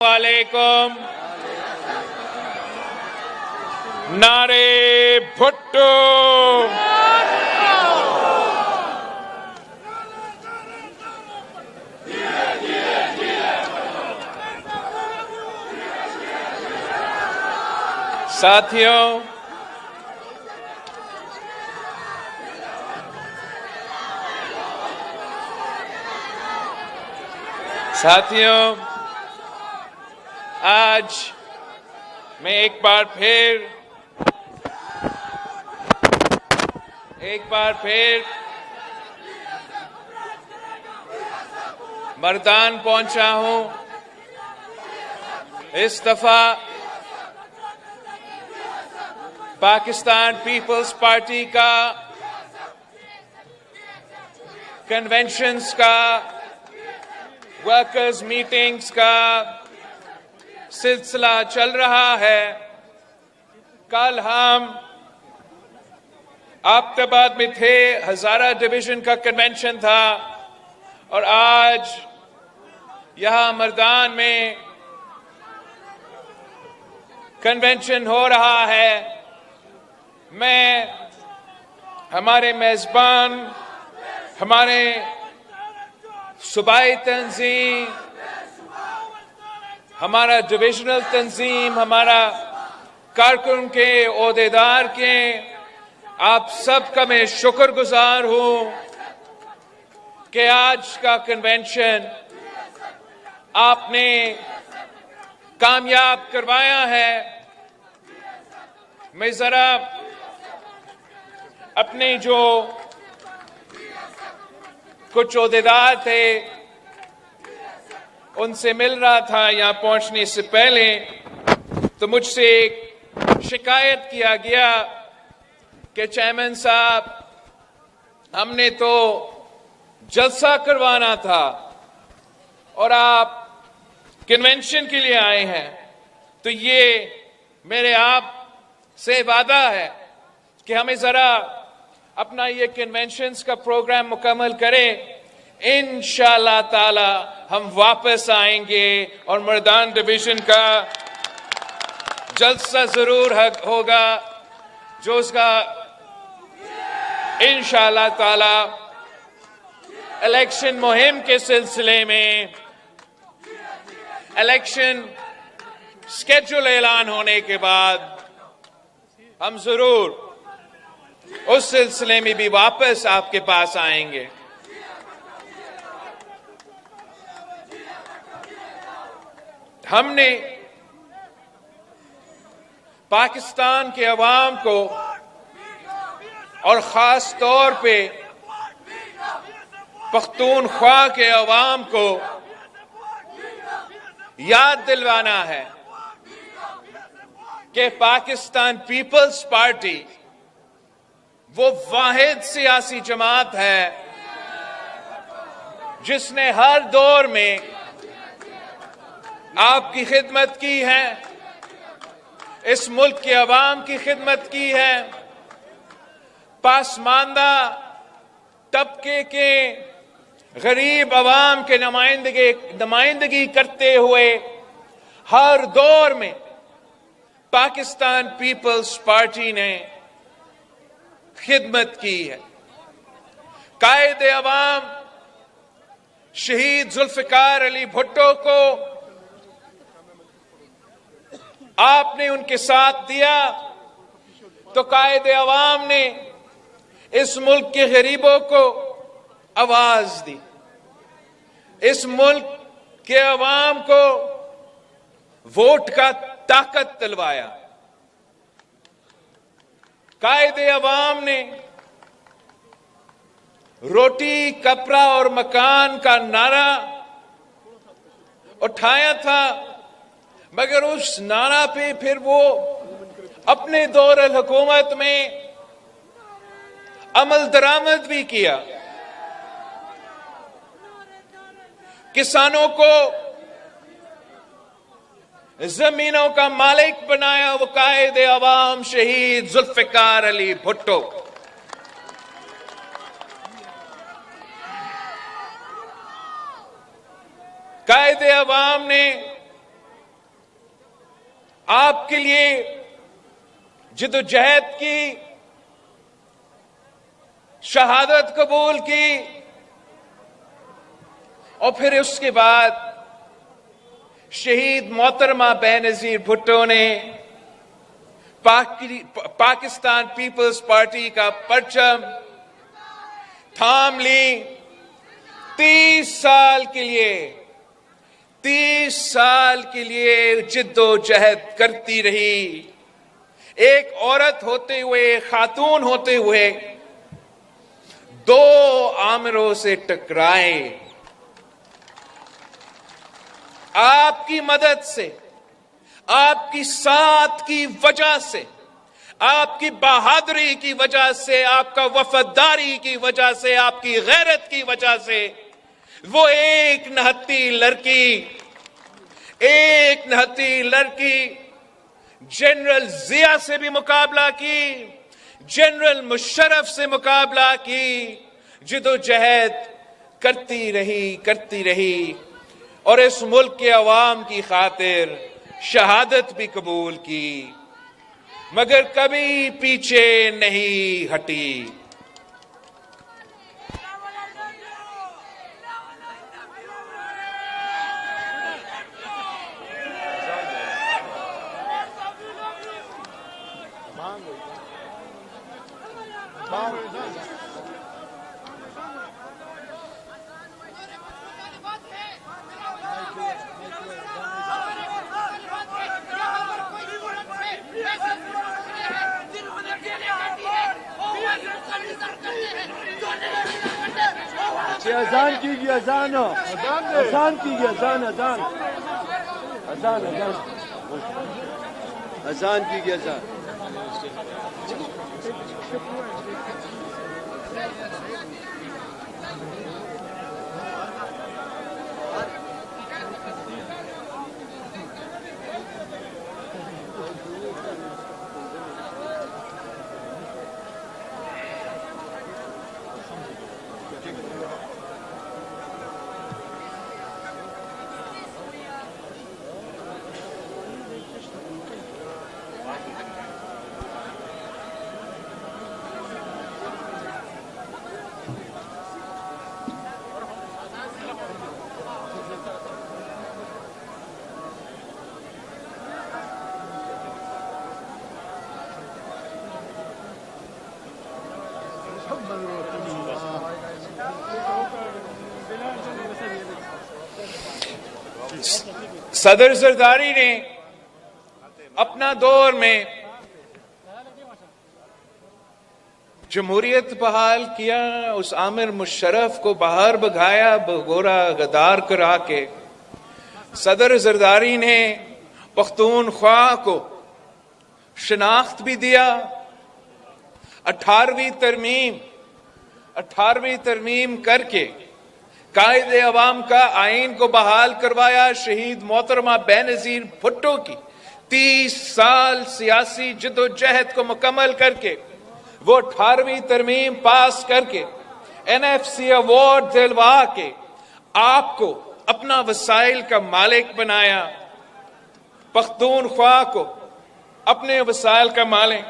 वालेकुम। नारे भुट्टो। साथियों, आज मैं एक बार फिर मर्दान पहुंचा हूं। इस दफा पाकिस्तान पीपल्स पार्टी का कन्वेंशंस का, वर्कर्स मीटिंग्स का सिलसिला चल रहा है। कल हम आबताबाद में थे, हजारा डिवीजन का कन्वेंशन था, और आज यहां मर्दान में कन्वेंशन हो रहा है। मैं हमारे मेजबान, हमारे सूबाई तंजीम, हमारा डिविजनल तंजीम, हमारा कारकुन के ओहदेदार के, आप सबका मैं शुक्रगुजार हूं कि आज का कन्वेंशन आपने कामयाब करवाया है। मैं जरा अपने जो कुछ ओहदेदार थे उनसे मिल रहा था यहां पहुंचने से पहले, तो मुझसे एक शिकायत किया गया कि चेयरमैन साहब, हमने तो जलसा करवाना था और आप कन्वेंशन के लिए आए हैं। तो ये मेरे आप से वादा है कि हमें जरा अपना ये कन्वेंशंस का प्रोग्राम मुकम्मल करें। इंशाअल्लाह ताला हम वापस आएंगे और मर्दान डिवीजन का जलसा जरूर होगा, जो उसका इंशाअल्लाह ताला इलेक्शन मुहिम के सिलसिले में इलेक्शन स्केड्यूल ऐलान होने के बाद हम जरूर उस सिलसिले में भी वापस आपके पास आएंगे। हमने पाकिस्तान के अवाम को और खास तौर पे पख्तूनख्वा के अवाम को याद दिलवाना है कि पाकिस्तान पीपल्स पार्टी वो वाहिद सियासी जमात है जिसने हर दौर में आपकी खिदमत की है, इस मुल्क के अवाम की खिदमत की है, पासमानदा तबके के गरीब अवाम के नुमाइंदगी करते हुए हर दौर में पाकिस्तान पीपल्स पार्टी ने खिदमत की है। कायदे अवाम शहीद जुल्फिकार अली भुट्टो को आपने उनके साथ दिया, तो कायदे अवाम ने इस मुल्क के गरीबों को आवाज दी, इस मुल्क के अवाम को वोट का ताकत दिलवाया। कायदे अवाम ने रोटी, कपड़ा और मकान का नारा उठाया था, मगर उस नारा पे फिर वो अपने दौर हुकूमत में अमल दरामद भी किया। किसानों को जमीनों का मालिक बनाया वो कायदे अवाम शहीद जुल्फिकार अली भुट्टो। कायदे अवाम ने आपके लिए जिद्दोजहद की, शहादत कबूल की, और फिर उसके बाद शहीद मोहतरमा बेनजीर भुट्टो ने पाकिस्तान पीपल्स पार्टी का परचम थाम ली। 30 साल के लिए 30 साल के लिए जिद्दोजहद करती रही। एक औरत होते हुए, खातून होते हुए 2 आमिरों से टकराए। आपकी मदद से, आपकी साथ की वजह से, आपकी बहादुरी की वजह से, आपका वफादारी की वजह से, आपकी गैरत की वजह से वो एक नहत्ती लड़की जनरल जिया से भी मुकाबला की, जनरल मुशर्रफ से मुकाबला की, जिद्दोजहद करती रही और इस मुल्क के अवाम की खातिर शहादत भी कबूल की, मगर कभी पीछे नहीं हटी। अजान कीजिए, अजान कीजिए, अजान कीजिए, अजान। सदर जरदारी ने अपना दौर में जमहूरियत बहाल किया, उस आमिर मुशर्रफ को बाहर भगाया, बगोरा गद्दार करा के। सदर जरदारी ने पख्तूनख्वा को शनाख्त भी दिया। 18वीं तरमीम करके कायदे अवाम का आइन को बहाल करवाया। शहीद मोहतरमा बेनजीर भुट्टो की 30 साल सियासी जिद्दोजहद को मुकम्मल करके वो 18वीं तरमीम पास करके NFC अवार्ड दिलवा के आपको अपना वसाइल का मालिक बनाया, पख्तूनख्वा को अपने वसाइल का मालिक।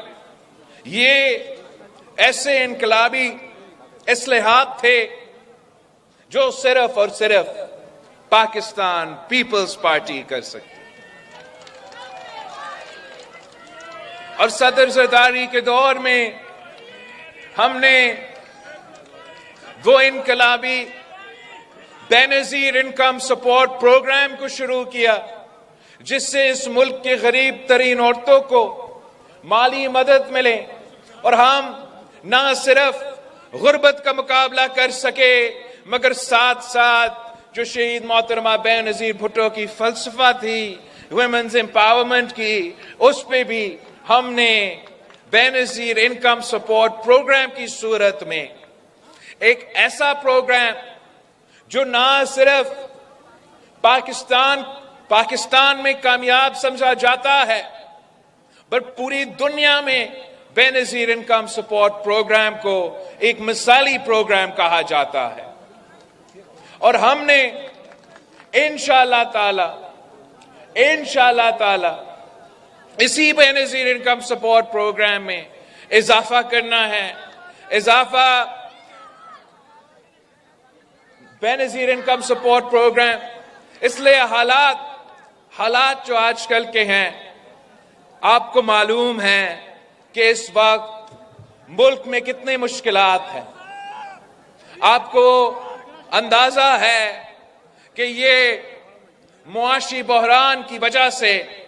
ये ऐसे इनकलाबी इस्लाहात थे जो सिर्फ और सिर्फ पाकिस्तान पीपल्स पार्टी कर सकती। और सदर जरदारी के दौर में हमने वो इनकलाबी बेनजीर इनकम सपोर्ट प्रोग्राम को शुरू किया, जिससे इस मुल्क के गरीब तरीन औरतों को माली मदद मिले और हम ना सिर्फ गुर्बत का मुकाबला कर सके, मगर साथ साथ जो शहीद मोहतरमा बेनजीर भुट्टो की फलसफा थी वुमेन्स एम्पावरमेंट की, उस पे भी हमने बेनजीर इनकम सपोर्ट प्रोग्राम की सूरत में एक ऐसा प्रोग्राम जो ना सिर्फ पाकिस्तान में कामयाब समझा जाता है, पर पूरी दुनिया में बेनजीर इनकम सपोर्ट प्रोग्राम को एक मिसाली प्रोग्राम कहा जाता है। और हमने इंशाअल्लाह ताला इसी बेनजीर इनकम सपोर्ट प्रोग्राम में इजाफा करना है। बेनजीर इनकम सपोर्ट प्रोग्राम, इसलिए हालात जो आजकल के हैं, आपको मालूम है कि इस वक्त मुल्क में कितनी मुश्किलात हैं। आपको अंदाजा है कि ये मुआशी बहरान की वजह से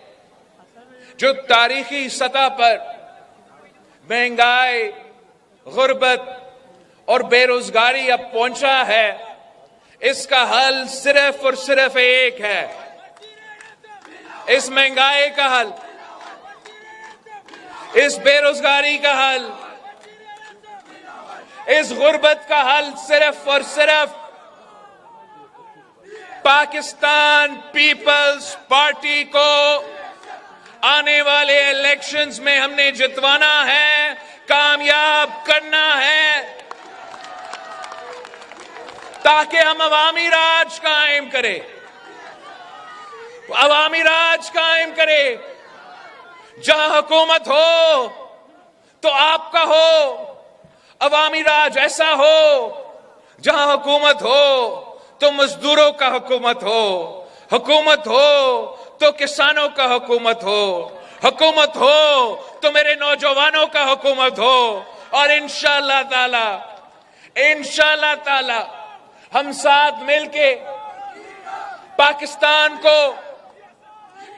जो तारीखी सतह पर महंगाई, गुर्बत और बेरोजगारी अब पहुंचा है, इसका हल सिर्फ और सिर्फ एक है। इस महंगाई का हल, इस बेरोजगारी का हल, इस गुर्बत का हल सिर्फ और सिर्फ पाकिस्तान पीपल्स पार्टी को आने वाले इलेक्शंस में हमने जितवाना है, कामयाब करना है, ताकि हम अवामी राज कायम करें। अवामी राज कायम करें, जहां हुकूमत हो तो आपका हो, अवामी राज ऐसा हो जहां हुकूमत हो तो मजदूरों का हुकूमत हो तो किसानों का हुकूमत हो तो मेरे नौजवानों का हुकूमत हो। और इंशाअल्लाह ताला हम साथ मिलके पाकिस्तान को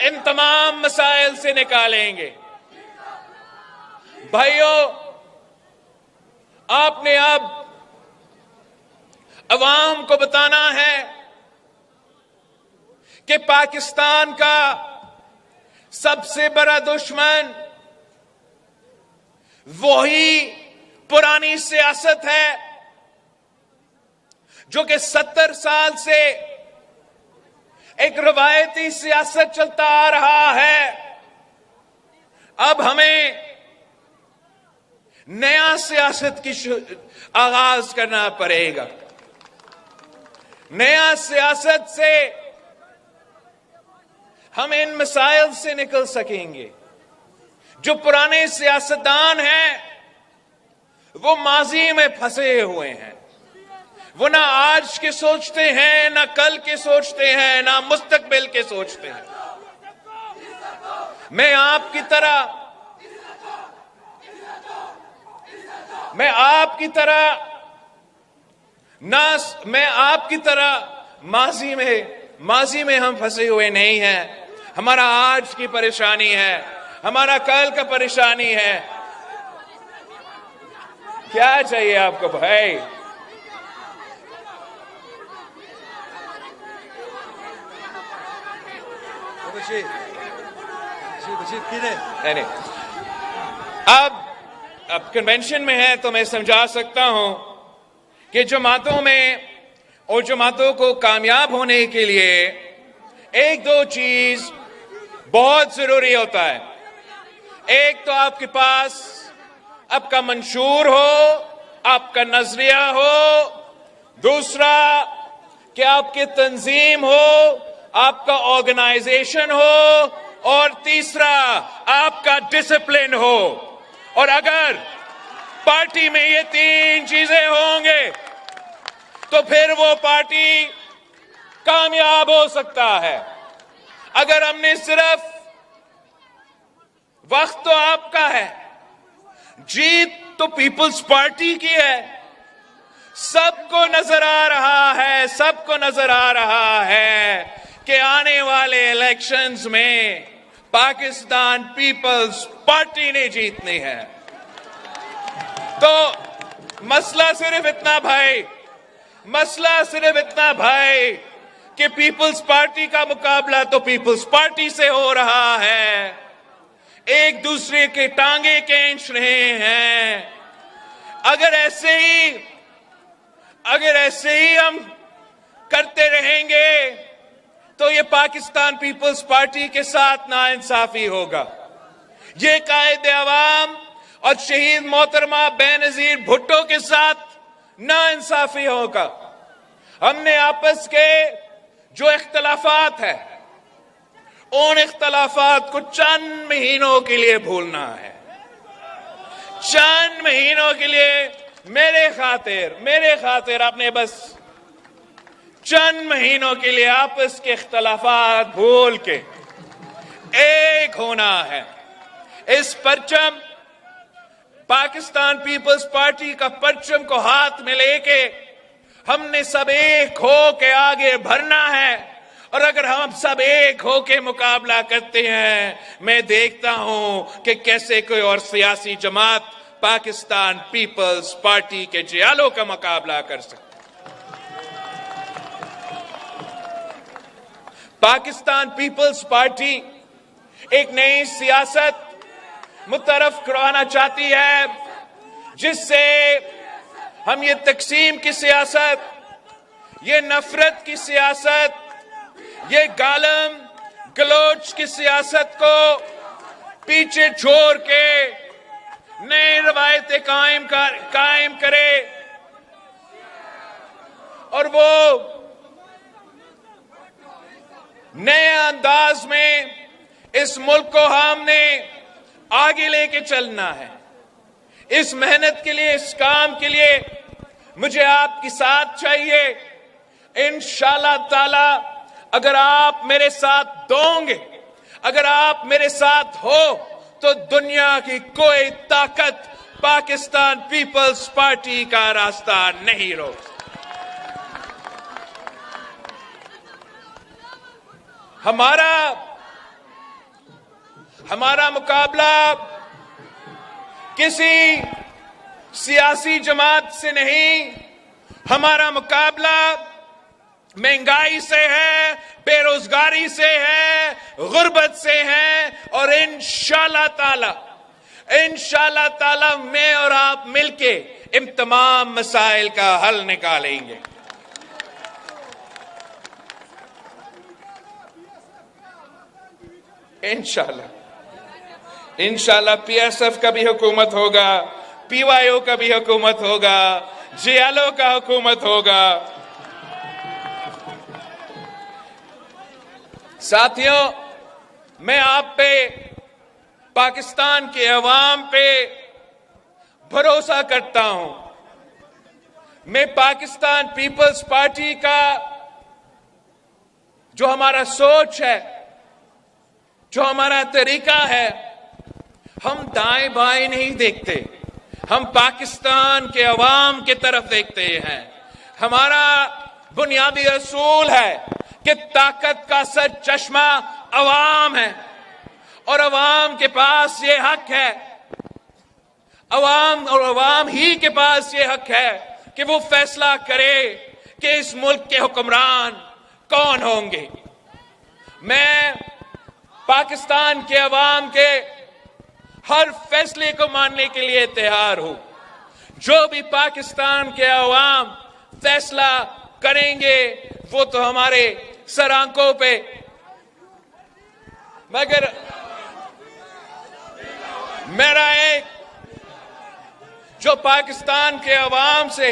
इन तमाम मसाइल से निकालेंगे। भाइयों, आपने अब अवाम को बताना है कि पाकिस्तान का सबसे बड़ा दुश्मन वही पुरानी सियासत है जो कि 70 साल से एक रवायती सियासत चलता आ रहा है। अब हमें नया सियासत की आगाज करना पड़ेगा। नया सियासत से हम इन मसाइल से निकल सकेंगे। जो पुराने सियासतदान हैं वो माजी में फंसे हुए हैं, वो ना आज के सोचते हैं, ना कल के सोचते हैं, ना मुस्तकबिल के सोचते हैं। मैं आपकी तरह माजी में हम फंसे हुए नहीं हैं। हमारा आज की परेशानी है, हमारा कल का परेशानी है। क्या चाहिए आपको भाई? नहीं, अब कन्वेंशन में है तो मैं समझा सकता हूं कि जमातों में और जमातों को कामयाब होने के लिए एक दो चीज बहुत जरूरी होता है। एक तो आपके पास आपका मंशूर हो, आपका नजरिया हो। दूसरा कि आपकी तंजीम हो, आपका ऑर्गेनाइजेशन हो। और तीसरा आपका डिसिप्लिन हो। और अगर पार्टी में ये तीन चीजें होंगे तो फिर वो पार्टी कामयाब हो सकता है। अगर हमने सिर्फ, वक्त तो आपका है, जीत तो पीपल्स पार्टी की है। सबको नजर आ रहा है कि आने वाले इलेक्शंस में पाकिस्तान पीपल्स पार्टी ने जीतनी है। तो मसला सिर्फ इतना भाई कि पीपल्स पार्टी का मुकाबला तो पीपल्स पार्टी से हो रहा है। एक दूसरे के टांगे खींच रहे हैं। अगर ऐसे ही हम करते रहेंगे तो ये पाकिस्तान पीपल्स पार्टी के साथ नाइंसाफी होगा। ये कायदे अवाम और शहीद मोहतरमा बेनजीर भुट्टो के साथ नाइंसाफी होगा। हमने आपस के जो इख्तलाफात है उन इख्तलाफात को चंद महीनों के लिए भूलना है। चंद महीनों के लिए मेरे खातिर आपने बस चंद महीनों के लिए आपस के इख्तलाफात भूल के एक होना है। इस परचम, पाकिस्तान पीपल्स पार्टी का परचम को हाथ में लेके हमने सब एक हो के आगे बढ़ना है। और अगर हम सब एक हो के मुकाबला करते हैं, मैं देखता हूं कि कैसे कोई और सियासी जमात पाकिस्तान पीपल्स पार्टी के जियालों का मुकाबला कर सकते। पाकिस्तान पीपल्स पार्टी एक नई सियासत मुतरफ करवाना चाहती है, जिससे हम ये तकसीम की सियासत, ये नफरत की सियासत, ये गालम गलोच की सियासत को पीछे छोड़ के नई रवायतें कायम करे और वो नए अंदाज में इस मुल्क को हमने आगे लेके चलना है। इस मेहनत के लिए, इस काम के लिए मुझे आपकी साथ चाहिए। इंशाअल्लाह ताला अगर आप मेरे साथ दोगे, अगर आप मेरे साथ हो, तो दुनिया की कोई ताकत पाकिस्तान पीपल्स पार्टी का रास्ता नहीं रोक। हमारा मुकाबला किसी सियासी जमात से नहीं, हमारा मुकाबला महंगाई से है, बेरोजगारी से है, गुर्बत से है। और इंशाअल्लाह ताला मैं और आप मिलके इन तमाम मसाइल का हल निकालेंगे। इंशाअल्लाह पीएसएफ का भी हुकूमत होगा, पीवाईओ का भी हुकूमत होगा, जियालो का हुकूमत होगा। साथियों, मैं आप पे, पाकिस्तान के अवाम पे भरोसा करता हूं। मैं पाकिस्तान पीपल्स पार्टी का जो हमारा सोच है, जो हमारा तरीका है, हम दाएं बाएं नहीं देखते, हम पाकिस्तान के अवाम की तरफ देखते हैं। हमारा बुनियादी असूल है कि ताकत का सर चश्मा अवाम है और अवाम के पास ये हक है, अवाम ही के पास ये हक है कि वो फैसला करे कि इस मुल्क के हुक्मरान कौन होंगे। मैं पाकिस्तान के अवाम के हर फैसले को मानने के लिए तैयार हूं। जो भी पाकिस्तान के अवाम फैसला करेंगे वो तो हमारे सर आंखों पे, मगर मेरा एक जो पाकिस्तान के अवाम से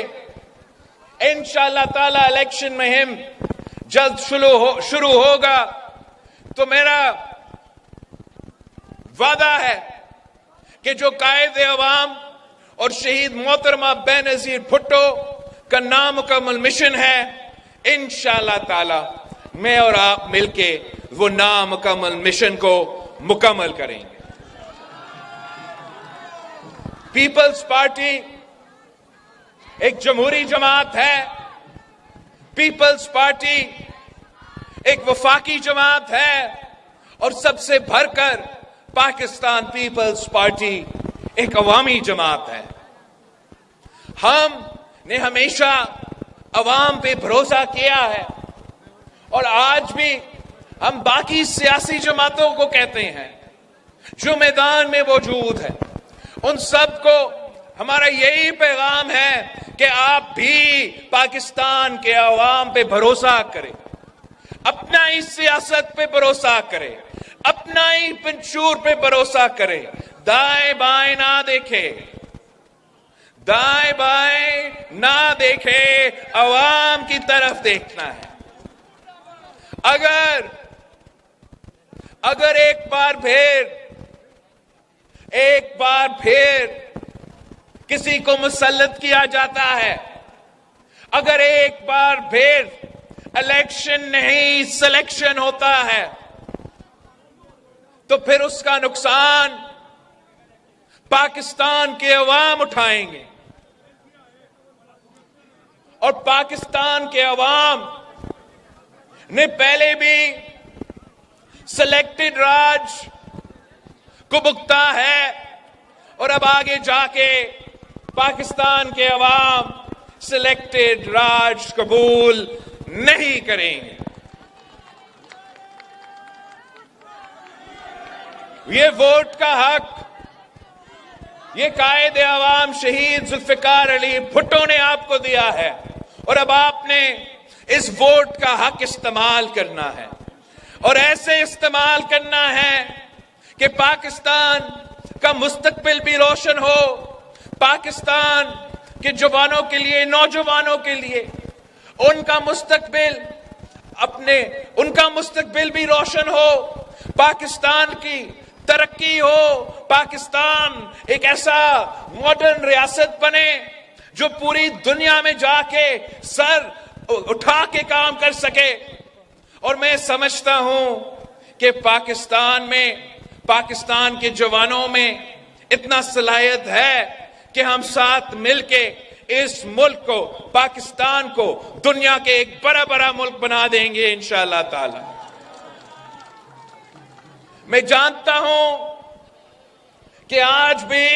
इंशाअल्लाह ताला इलेक्शन मुहिम जल्द शुरू होगा, तो मेरा वादा है कि जो कायद अवाम और शहीद मोहतरमा बेनजीर भुट्टो का नामुकम्मल मिशन है, इंशाअल्लाह ताला मैं और आप मिलके वो नामुकम्मल मिशन को मुकम्मल करेंगे। पीपल्स पार्टी एक जमहूरी जमात है, पीपल्स पार्टी एक वफाकी जमात है और सबसे भरकर पाकिस्तान पीपल्स पार्टी एक अवामी जमात है। हमने हमेशा अवाम पे भरोसा किया है और आज भी हम बाकी सियासी जमातों को कहते हैं जो मैदान में मौजूद है, उन सबको हमारा यही पैगाम है कि आप भी पाकिस्तान के अवाम पे भरोसा करें, अपना ही सियासत पे भरोसा करें, अपना ही मंशूर पे भरोसा करें, दाएं बाएं ना देखे, दाएं बाएं ना देखे, अवाम की तरफ देखना है। अगर अगर एक बार फिर किसी को मुसल्लत किया जाता है, अगर एक बार फिर इलेक्शन नहीं सिलेक्शन होता है, तो फिर उसका नुकसान पाकिस्तान के अवाम उठाएंगे। और पाकिस्तान के अवाम ने पहले भी सिलेक्टेड राज को भुगता है और अब आगे जाके पाकिस्तान के अवाम सिलेक्टेड राज कबूल नहीं करेंगे। ये वोट का हक, ये कायदे अवाम शहीद जुल्फिकार अली भुट्टो ने आपको दिया है और अब आपने इस वोट का हक इस्तेमाल करना है और ऐसे इस्तेमाल करना है कि पाकिस्तान का मुस्तकबिल भी रोशन हो, पाकिस्तान के जवानों के लिए, नौजवानों के लिए उनका मुस्तकबिल भी रोशन हो, पाकिस्तान की तरक्की हो, पाकिस्तान एक ऐसा मॉडर्न रियासत बने जो पूरी दुनिया में जाके सर उठा के काम कर सके। और मैं समझता हूं कि पाकिस्तान के जवानों में इतना सलाहियत है कि हम साथ मिलके इस मुल्क को, पाकिस्तान को दुनिया के एक बड़ा मुल्क बना देंगे इंशाअल्लाह ताला। मैं जानता हूं कि आज भी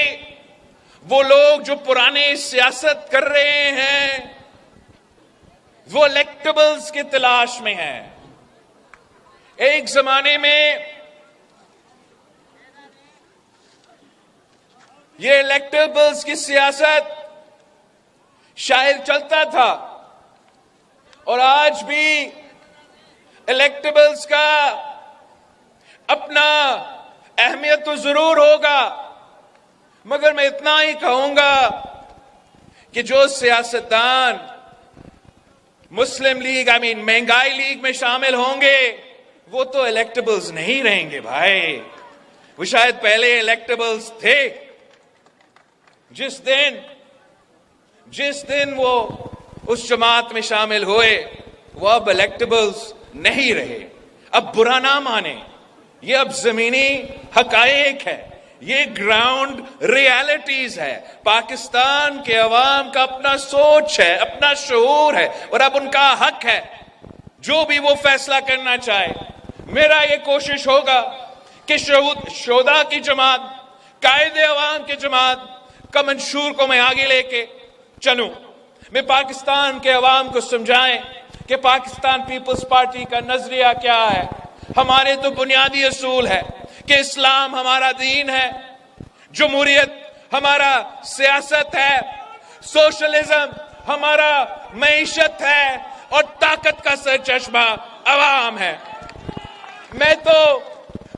वो लोग जो पुरानी सियासत कर रहे हैं वो इलेक्टेबल्स की तलाश में हैं। एक जमाने में ये इलेक्टेबल्स की सियासत शायद चलता था और आज भी इलेक्टेबल्स का अपना अहमियत तो जरूर होगा, मगर मैं इतना ही कहूंगा कि जो सियासतदान मुस्लिम लीग महंगाई लीग में शामिल होंगे वो तो इलेक्टेबल्स नहीं रहेंगे भाई। वो शायद पहले इलेक्टेबल्स थे, जिस दिन वो उस जमात में शामिल हुए वो अब इलेक्टेबल्स नहीं रहे। अब बुरा ना माने, ये अब जमीनी हकायक है, ये ग्राउंड रियलिटीज है। पाकिस्तान के अवाम का अपना सोच है, अपना शऊर है और अब उनका हक है जो भी वो फैसला करना चाहे। मेरा ये कोशिश होगा कि शोधा की जमात, कायदे अवाम की जमात का मंशूर को मैं आगे लेके चलूं। मैं पाकिस्तान के अवाम को समझाएं कि पाकिस्तान पीपल्स पार्टी का नजरिया क्या है। हमारे तो बुनियादी असूल है कि इस्लाम हमारा दीन है, जमहूरियत हमारा सियासत है, सोशलिज्म हमारा मईशत है और ताकत का सरचश्मा अवाम है। मैं तो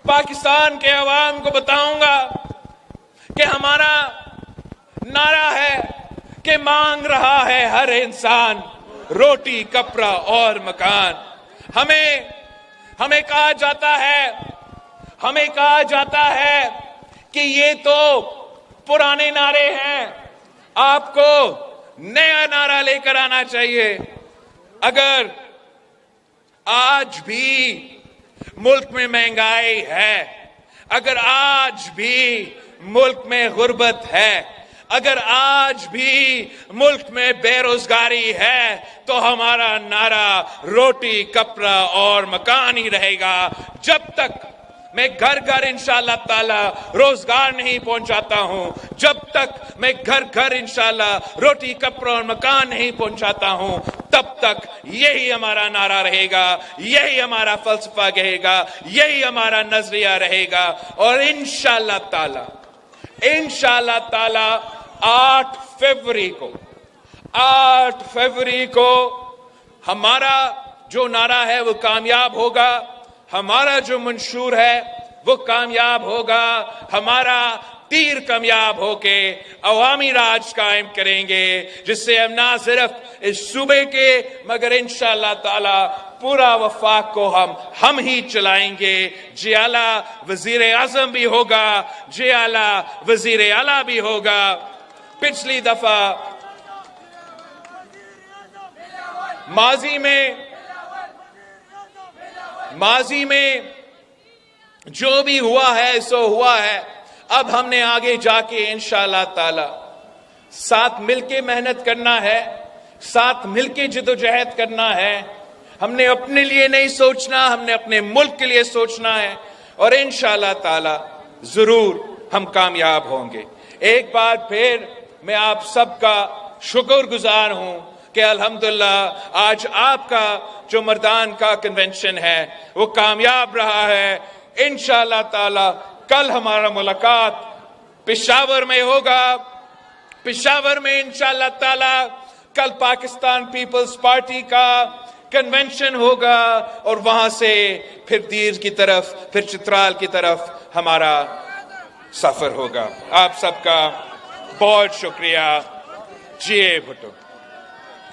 पाकिस्तान के अवाम को बताऊंगा कि हमारा नारा है कि मांग रहा है हर इंसान रोटी, कपड़ा और मकान। हमें कहा जाता है कि ये तो पुराने नारे हैं, आपको नया नारा लेकर आना चाहिए। अगर आज भी मुल्क में महंगाई है, अगर आज भी मुल्क में गुर्बत है, अगर आज भी मुल्क में बेरोजगारी है, तो हमारा नारा रोटी, कपड़ा और मकान ही रहेगा। जब तक मैं घर घर इंशाअल्लाह ताला रोजगार नहीं पहुंचाता हूं, जब तक मैं घर घर इंशाअल्लाह रोटी, कपड़ा और मकान नहीं पहुंचाता हूं, तब तक यही हमारा नारा रहेगा, यही हमारा फलसफा रहेगा, यही हमारा नजरिया रहेगा। और इंशाअल्लाह ताला 8 फरवरी को हमारा जो नारा है वो कामयाब होगा, हमारा जो मंशूर है वो कामयाब होगा, हमारा तीर कामयाब होके अवामी राज कायम करेंगे, जिससे हम ना सिर्फ इस सूबे के मगर इंशाअल्लाह ताला पूरा वफाक को हम ही चलाएंगे। जे आला वजीर आजम भी होगा, जे आला वजीर आला भी होगा। पिछली दफा माजी में जो भी हुआ है सो हुआ है। अब हमने आगे जाके इंशाअल्लाह ताला साथ मिलके मेहनत करना है, साथ मिलके जिद्दोजहद करना है। हमने अपने लिए नहीं सोचना, हमने अपने मुल्क के लिए सोचना है और इंशाअल्लाह ताला जरूर हम कामयाब होंगे। एक बार फिर मैं आप सबका शुक्रगुजार हूं कि अल्हम्दुलिल्लाह आज आपका जो मर्दान का कन्वेंशन है वो कामयाब रहा है। इंशाअल्लाह ताला कल हमारा मुलाकात पेशावर में होगा। पेशावर में इंशाअल्लाह ताला कल पाकिस्तान पीपल्स पार्टी का कन्वेंशन होगा और वहां से फिर दीर की तरफ, फिर चित्राल की तरफ हमारा सफर होगा। आप सबका बहुत शुक्रिया। जिए भुट्टो।